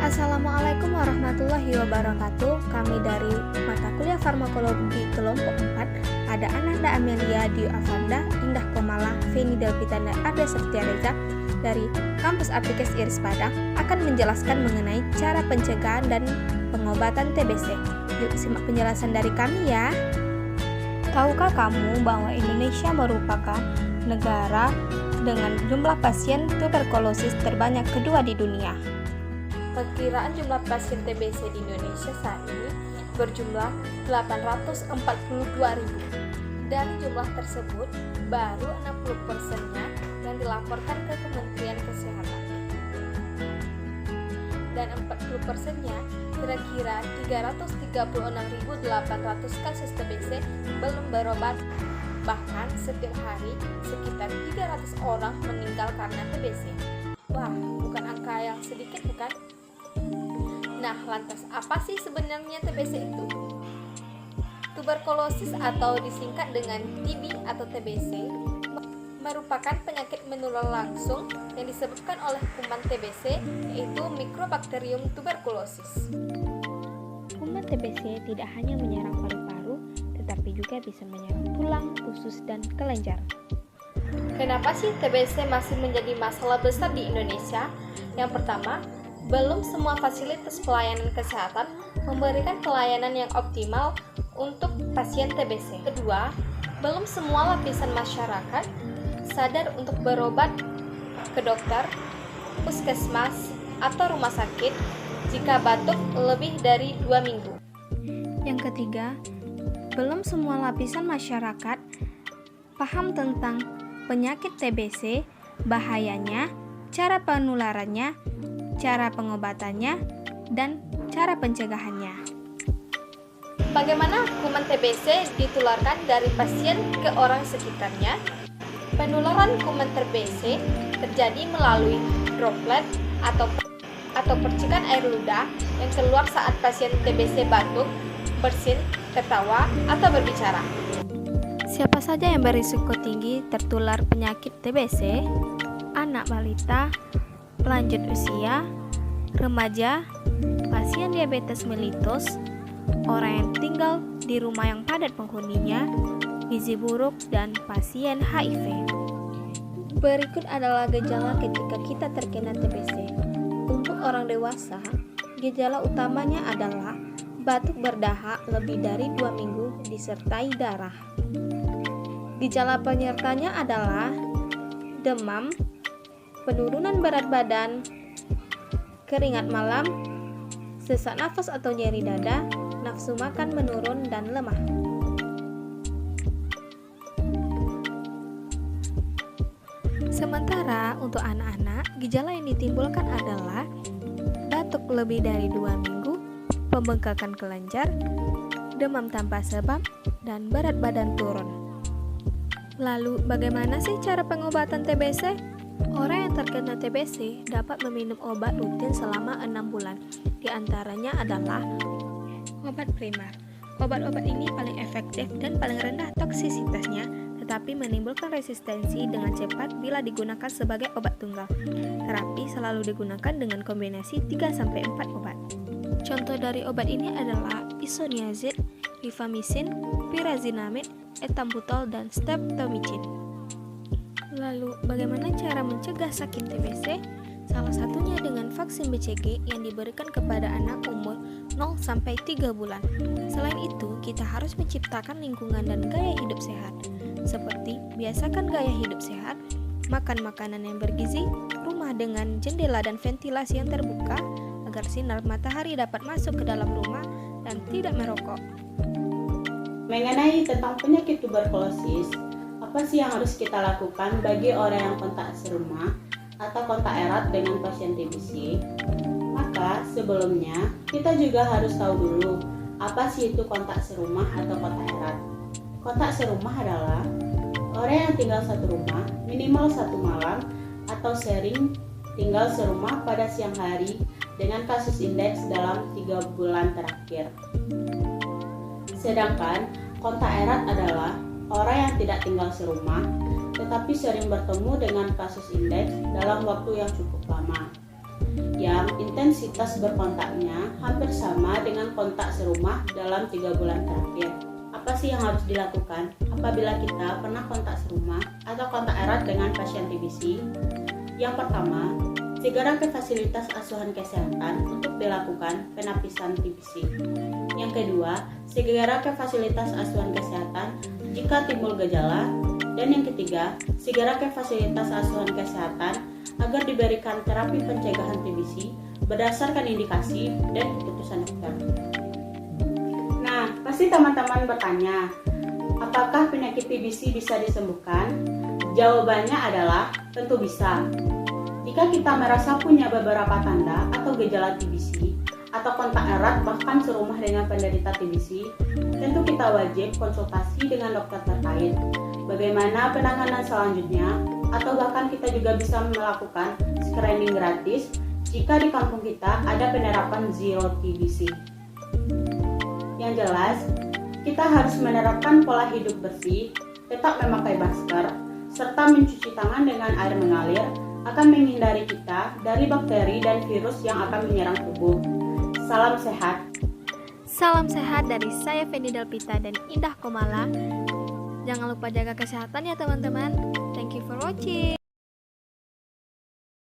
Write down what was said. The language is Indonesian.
Assalamualaikum warahmatullahi wabarakatuh. Kami dari mata kuliah farmakologi kelompok 4 ada Ananda Amelia, Dio Avanda, Indah Komala, Feni Delvita, dan Arda Septiareza dari kampus Aplikes Iris Padang akan menjelaskan mengenai cara pencegahan dan pengobatan TBC. Yuk simak penjelasan dari kami ya. Tahukah kamu bahwa Indonesia merupakan negara dengan jumlah pasien tuberkulosis terbanyak kedua di dunia? Perkiraan jumlah pasien TBC di Indonesia saat ini berjumlah 842.000. Dari jumlah tersebut, baru 60%-nya yang dilaporkan ke Kementerian Kesehatan. Dan 40%-nya, kira-kira 336.800 kasus TBC belum berobat. Bahkan setiap hari, sekitar 300 orang meninggal karena TBC. Wah, bukan angka yang sedikit bukan? Nah, lantas apa sih sebenarnya TBC itu? Tuberkulosis atau disingkat dengan TB atau TBC merupakan penyakit menular langsung yang disebabkan oleh kuman TBC, yaitu Mycobacterium tuberculosis. Kuman TBC tidak hanya menyerang paru-paru, tetapi juga bisa menyerang tulang, usus, dan kelenjar. Kenapa sih TBC masih menjadi masalah besar di Indonesia? Yang pertama, belum semua fasilitas pelayanan kesehatan memberikan pelayanan yang optimal untuk pasien TBC. Kedua, belum semua lapisan masyarakat sadar untuk berobat ke dokter, puskesmas, atau rumah sakit jika batuk lebih dari 2 minggu. Yang ketiga, belum semua lapisan masyarakat paham tentang penyakit TBC, bahayanya, cara penularannya, cara pengobatannya, dan cara pencegahannya. Bagaimana kuman TBC ditularkan dari pasien ke orang sekitarnya? Penularan kuman TBC terjadi melalui droplet atau percikan air ludah yang keluar saat pasien TBC batuk, bersin, tertawa, atau berbicara. Siapa saja yang berisiko tinggi tertular penyakit TBC? Anak balita, lanjut usia, remaja, pasien diabetes mellitus, orang yang tinggal di rumah yang padat penghuninya, gizi buruk, dan pasien HIV. Berikut adalah gejala ketika kita terkena TBC. Untuk orang dewasa, gejala utamanya adalah batuk berdahak lebih dari 2 minggu disertai darah. Gejala penyertanya adalah demam, penurunan berat badan, keringat malam, sesak nafas atau nyeri dada, nafsu makan menurun, dan lemah. Sementara untuk anak-anak, gejala yang ditimbulkan adalah batuk lebih dari 2 minggu, pembengkakan kelenjar, demam tanpa sebab, dan berat badan turun. Lalu, bagaimana sih cara pengobatan TBC? Orang yang terkena TBC dapat meminum obat rutin selama 6 bulan. Di antaranya adalah obat primer. Obat-obat ini paling efektif dan paling rendah toksisitasnya, tetapi menimbulkan resistensi dengan cepat bila digunakan sebagai obat tunggal. Terapi selalu digunakan dengan kombinasi 3-4 obat. Contoh dari obat ini adalah isoniazid, rifamycin, pyrazinamide, ethambutol, dan streptomycin. Lalu, bagaimana cara mencegah sakit TBC? Salah satunya dengan vaksin BCG yang diberikan kepada anak umur 0-3 bulan. Selain itu, kita harus menciptakan lingkungan dan gaya hidup sehat. Seperti, biasakan gaya hidup sehat, makan makanan yang bergizi, rumah dengan jendela dan ventilasi yang terbuka, agar sinar matahari dapat masuk ke dalam rumah, dan tidak merokok. Mengenai tentang penyakit tuberkulosis, apa sih yang harus kita lakukan bagi orang yang kontak serumah atau kontak erat dengan pasien TBC? Maka sebelumnya kita juga harus tahu dulu apa sih itu kontak serumah atau kontak erat. Kontak serumah adalah orang yang tinggal satu rumah minimal 1 malam atau sering tinggal serumah pada siang hari dengan kasus indeks dalam 3 bulan terakhir. Sedangkan kontak erat adalah orang yang tidak tinggal serumah tetapi sering bertemu dengan kasus indeks dalam waktu yang cukup lama. yang intensitas berkontaknya hampir sama dengan kontak serumah dalam 3 bulan terakhir. Apa sih yang harus dilakukan apabila kita pernah kontak serumah atau kontak erat dengan pasien TBC? Yang pertama, segera ke fasilitas asuhan kesehatan untuk dilakukan penapisan TBC. Yang kedua, segera ke fasilitas asuhan kesehatan jika timbul gejala. Dan yang ketiga, segera ke fasilitas asuhan kesehatan agar diberikan terapi pencegahan TBC berdasarkan indikasi dan keputusan dokter. Nah, pasti teman-teman bertanya, apakah penyakit TBC bisa disembuhkan? Jawabannya adalah tentu bisa. Jika kita merasa punya beberapa tanda atau gejala TBC atau kontak erat bahkan serumah dengan penderita TBC, tentu kita wajib konsultasi dengan dokter terkait. Bagaimana penanganan selanjutnya, atau bahkan kita juga bisa melakukan screening gratis jika di kampung kita ada penerapan Zero TBC. Yang jelas, kita harus menerapkan pola hidup bersih, tetap memakai masker, serta mencuci tangan dengan air mengalir akan menghindari kita dari bakteri dan virus yang akan menyerang tubuh. Salam sehat. Salam sehat dari saya Feni Delpita dan Indah Komala. Jangan lupa jaga kesehatan ya teman-teman. Thank you for watching.